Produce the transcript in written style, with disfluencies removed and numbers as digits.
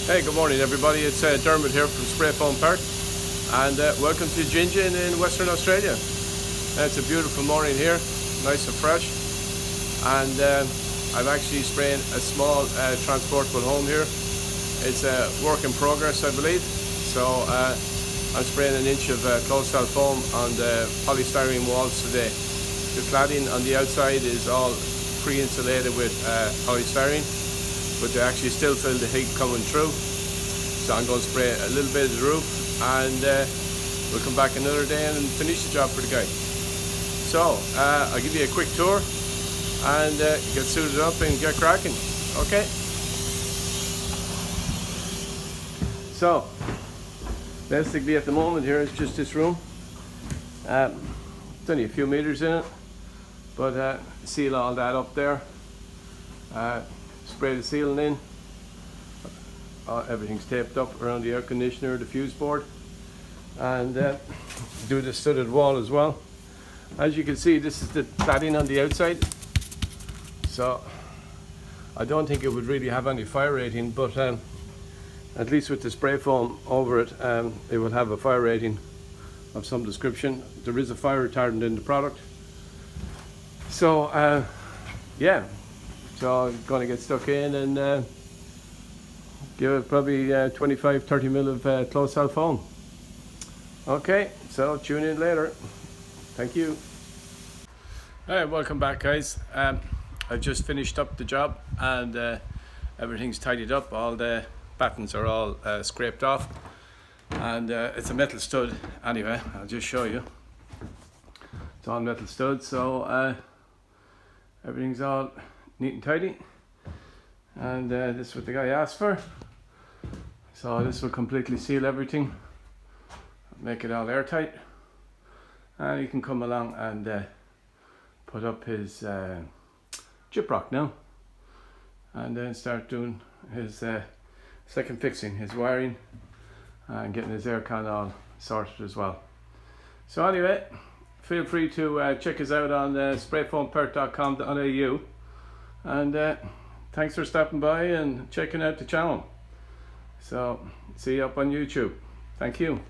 Hey, good morning everybody. It's Dermot here from Spray Foam Park, and welcome to GIngin in Western Australia. It's a beautiful morning here, nice and fresh, and I'm actually spraying a small transportable home here. It's a work in progress, I believe. So I'm spraying 1 inch of closed cell foam on the polystyrene walls today. The cladding on the outside is all pre-insulated with polystyrene, but they actually still feel the heat coming through. So I'm going to spray a little bit of the roof, and we'll come back another day and finish the job for the guy. So I'll give you a quick tour and get suited up and get cracking. Okay. So basically at the moment here is just this room. It's only a few meters in it, but seal all that up there. Spray the ceiling in. Everything's taped up around the air conditioner, the fuse board, and do the studded wall as well. As you can see, this is the cladding on the outside, so I don't think it would really have any fire rating, but at least with the spray foam over it, it will have a fire rating of some description. There is a fire retardant in the product, so yeah. So I'm going to get stuck in and give it probably 25-30 mil of closed cell foam. Okay, so tune in later. Thank you. Alright, welcome back guys. I've just finished up the job, and everything's tidied up. All the battens are all scraped off, and it's a metal stud anyway. I'll just show you. It's all metal stud, so everything's all neat and tidy, and this is what the guy asked for. So this will completely seal everything, make it all airtight, and he can come along and put up his gyprock now, and then start doing his second fixing, his wiring, and getting his aircon all sorted as well. So anyway, feel free to check us out on sprayfoampark.com.au. And thanks for stopping by and checking out the channel. So see you up on YouTube. Thank you.